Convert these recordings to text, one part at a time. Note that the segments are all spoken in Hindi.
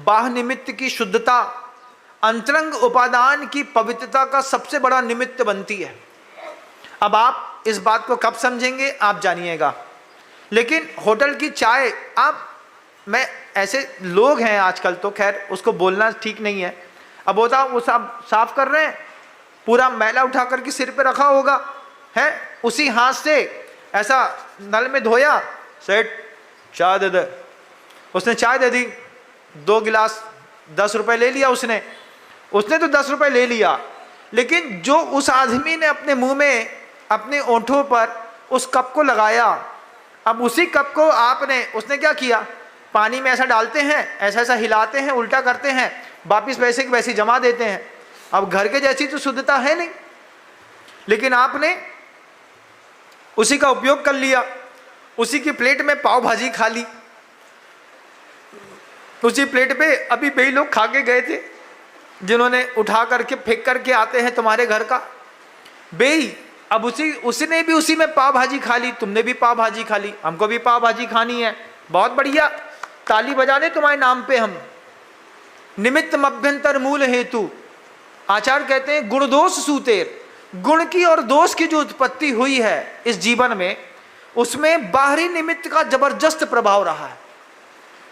बाह्य निमित्त की शुद्धता अंतरंग उपादान की पवित्रता का सबसे बड़ा निमित्त बनती है। अब आप इस बात को कब समझेंगे आप जानिएगा। लेकिन होटल की चाय, आप मैं ऐसे लोग हैं आजकल, तो खैर उसको बोलना ठीक नहीं है। अब होता वो सब साफ कर रहे हैं, पूरा मैला उठा करके सिर पे रखा होगा है, उसी हाथ से ऐसा नल में धोया, सेठ चाय दे दे, उसने चाय दे दी, 2 गिलास 10 रुपए ले लिया उसने तो 10 रुपए ले लिया। लेकिन जो उस आदमी ने अपने मुंह में, अपने ओंठों पर उस कप को लगाया, अब उसी कप को उसने क्या किया, पानी में ऐसा डालते हैं, ऐसा ऐसा हिलाते हैं, उल्टा करते हैं, वापिस वैसे की वैसी जमा देते हैं। अब घर के जैसी तो शुद्धता है नहीं, लेकिन आपने उसी का उपयोग कर लिया, उसी की प्लेट में पाव भाजी खा ली। उसी प्लेट पे अभी कई लोग खा के गए थे, जिन्होंने उठा करके फेंक करके आते हैं तुम्हारे घर का बेई। अब उसने भी उसी में पाव भाजी खा ली, तुमने भी पाव भाजी खा ली, हमको भी पाव भाजी खानी है, बहुत बढ़िया, ताली बजा दे तुम्हारे नाम पे हम। निमित्त मभ्यंतर मूल हेतु, आचार्य कहते हैं गुण दोष सूतेर, गुण की और दोष की जो उत्पत्ति हुई है इस जीवन में, उसमें बाहरी निमित्त का जबरदस्त प्रभाव रहा है,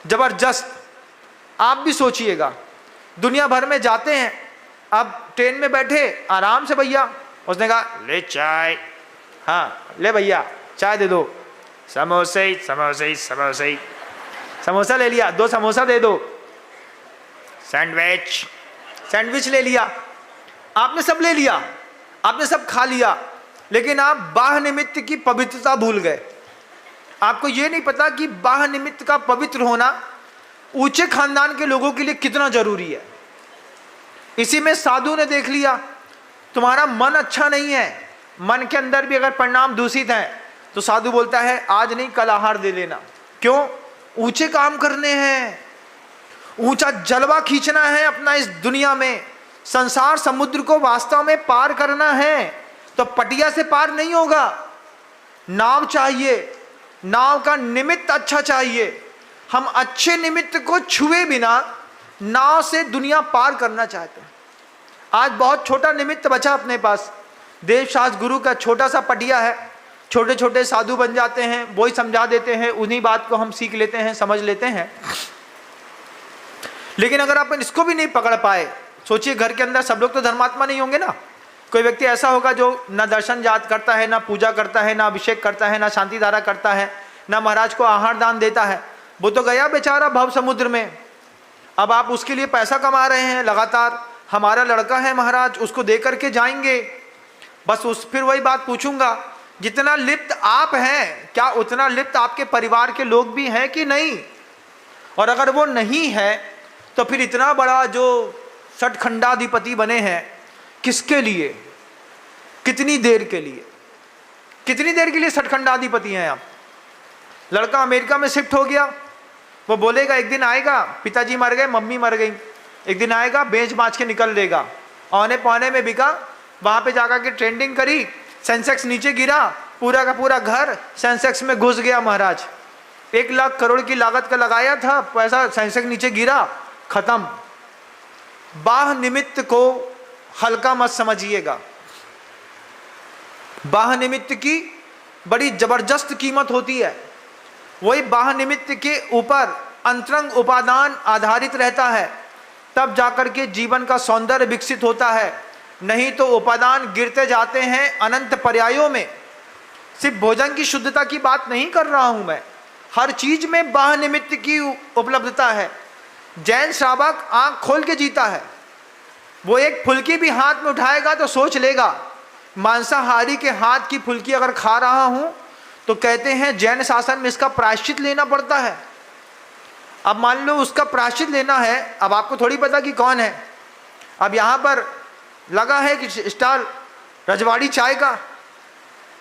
जबरदस्त। आप भी सोचिएगा, दुनिया भर में जाते हैं, अब ट्रेन में बैठे आराम से, भैया उसने कहा ले चाय, हाँ ले भैया चाय दे दो, समोसे समोसे समोसे, समोसा ले लिया, 2 समोसा दे दो, सैंडविच ले लिया, आपने सब ले लिया, आपने सब खा लिया, लेकिन आप बाह्य निमित्त की पवित्रता भूल गए। आपको ये नहीं पता कि बाह्य निमित्त का पवित्र होना ऊंचे खानदान के लोगों के लिए कितना जरूरी है। इसी में साधु ने देख लिया, तुम्हारा मन अच्छा नहीं है, मन के अंदर भी अगर परिणाम दूषित है, तो साधु बोलता है आज नहीं कल आहार दे लेना। क्यों? ऊंचे काम करने हैं, ऊंचा जलवा खींचना है अपना इस दुनिया में, संसार समुद्र को वास्तव में पार करना है, तो पटिया से पार नहीं होगा, नाव चाहिए, नाव का निमित्त अच्छा चाहिए। हम अच्छे निमित्त को छुए बिना नाव से दुनिया पार करना चाहते हैं। आज बहुत छोटा निमित्त बचा अपने पास, देवशास्त्र गुरु का छोटा सा पटिया है, छोटे छोटे साधु बन जाते हैं, वही समझा देते हैं, उन्हीं बात को हम सीख लेते हैं, समझ लेते हैं। लेकिन अगर अपन इसको भी नहीं पकड़ पाए, सोचिए घर के अंदर सब लोग तो धर्मात्मा नहीं होंगे ना। कोई व्यक्ति ऐसा होगा जो ना दर्शन याद करता है, ना पूजा करता है, ना अभिषेक करता है, ना शांति धारा करता है, ना महाराज को आहार दान देता है, वो तो गया बेचारा भव समुद्र में। अब आप उसके लिए पैसा कमा रहे हैं लगातार, हमारा लड़का है महाराज, उसको दे करके जाएंगे, बस फिर वही बात पूछूंगा, जितना लिप्त आप हैं क्या उतना लिप्त आपके परिवार के लोग भी हैं कि नहीं? और अगर वो नहीं है तो फिर इतना बड़ा जो षटखंडाधिपति बने हैं, किसके लिए, कितनी देर के लिए, कितनी देर के लिए षटखंडाधिपति हैं आप? लड़का अमेरिका में शिफ्ट हो गया, वो बोलेगा एक दिन आएगा, पिताजी मर गए, मम्मी मर गई, एक दिन आएगा बेच बाँच के निकल देगा, औने पौने में बिका, वहाँ पे जाकर के ट्रेंडिंग करी, सेंसेक्स नीचे गिरा, पूरा का पूरा घर सेंसेक्स में घुस गया महाराज। 1 लाख करोड़ की लागत का लगाया था पैसा, सेंसेक्स नीचे गिरा, खत्म। बाह्य निमित्त को हल्का मत समझिएगा, बाह्य निमित्त की बड़ी जबरदस्त कीमत होती है। वही बाह्य निमित्त के ऊपर अंतरंग उपादान आधारित रहता है, तब जाकर के जीवन का सौंदर्य विकसित होता है, नहीं तो उपादान गिरते जाते हैं अनंत पर्यायों में। सिर्फ भोजन की शुद्धता की बात नहीं कर रहा हूं मैं, हर चीज में बाह्य निमित्त की उपलब्धता है। जैन श्रावक आंख खोल के जीता है, वो एक फुल्की भी हाथ में उठाएगा तो सोच लेगा, मांसाहारी के हाथ की फुल्की अगर खा रहा हूं तो कहते हैं जैन शासन में इसका प्रायश्चित लेना पड़ता है। अब मान लो उसका प्रायश्चित लेना है, अब आपको थोड़ी पता कि कौन है, अब यहाँ पर लगा है कि स्टार रजवाड़ी चाय का,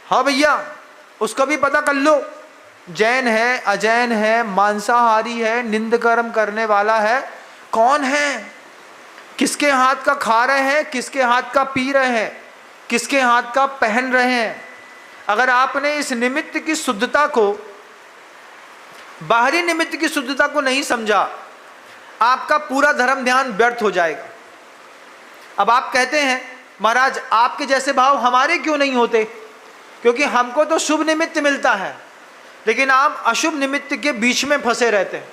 हाँ भैया उसको भी पता कर लो, जैन है, अजैन है, मांसाहारी है, निंद कर्म करने वाला है, कौन है, किसके हाथ का खा रहे हैं, किसके हाथ का पी रहे हैं, किसके हाथ का पहन रहे हैं। अगर आपने इस निमित्त की शुद्धता को, बाहरी निमित्त की शुद्धता को नहीं समझा, आपका पूरा धर्म ध्यान व्यर्थ हो जाएगा। अब आप कहते हैं महाराज आपके जैसे भाव हमारे क्यों नहीं होते, क्योंकि हमको तो शुभ निमित्त मिलता है, लेकिन आप अशुभ निमित्त के बीच में फंसे रहते हैं।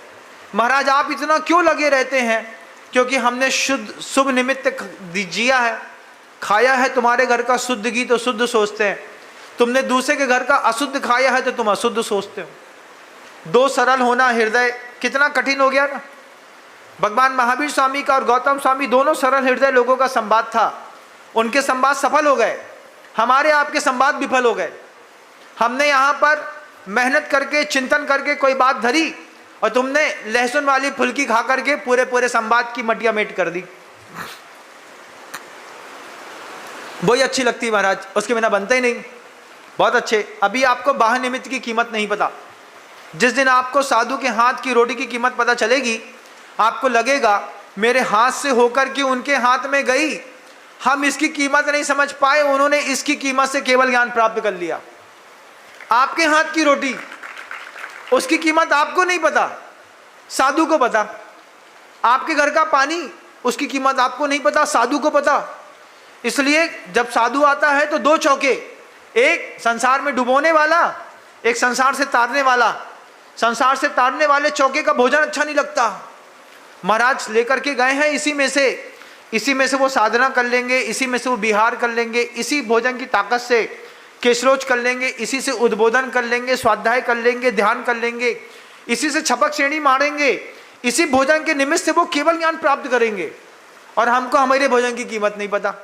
महाराज आप इतना क्यों लगे रहते हैं, क्योंकि हमने शुद्ध शुभ निमित्त जिया है, खाया है। तुम्हारे घर का शुद्ध घी तो शुद्ध सोचते हैं, तुमने दूसरे के घर का अशुद्ध खाया है तो तुम अशुद्ध सोचते हो। दो सरल होना हृदय कितना कठिन हो गया ना। भगवान महावीर स्वामी का और गौतम स्वामी दोनों सरल हृदय लोगों का संवाद था, उनके संवाद सफल हो गए, हमारे आपके संवाद विफल हो गए। हमने यहाँ पर मेहनत करके चिंतन करके कोई बात धरी और तुमने लहसुन वाली फुल्की खा करके पूरे पूरे संवाद की मटिया मेट कर दी। वही अच्छी लगती महाराज, उसके बिना बनते ही नहीं। बहुत अच्छे। अभी आपको बाह्य निमित्त की कीमत नहीं पता। जिस दिन आपको साधु के हाथ की रोटी की कीमत पता चलेगी, आपको लगेगा मेरे हाथ से होकर के उनके हाथ में गई, हम इसकी कीमत नहीं समझ पाए, उन्होंने इसकी कीमत से केवल ज्ञान प्राप्त कर लिया। आपके हाथ की रोटी, उसकी कीमत आपको नहीं पता, साधु को पता। आपके घर का पानी, उसकी कीमत आपको नहीं पता, साधु को पता। इसलिए जब साधु आता है तो दो चौके, एक संसार में डुबोने वाला, एक संसार से तारने वाला। संसार से तारने वाले चौके का भोजन अच्छा नहीं लगता। महाराज लेकर के गए हैं इसी में से वो साधना कर लेंगे, इसी में से वो विहार कर लेंगे, इसी भोजन की ताकत से केशरोच कर लेंगे, इसी से उद्बोधन कर लेंगे, स्वाध्याय कर लेंगे, ध्यान कर लेंगे, इसी से छपक श्रेणी मारेंगे। इसी भोजन के निमित्त से वो केवल ज्ञान प्राप्त करेंगे, और हमको हमारे भोजन की कीमत नहीं पता।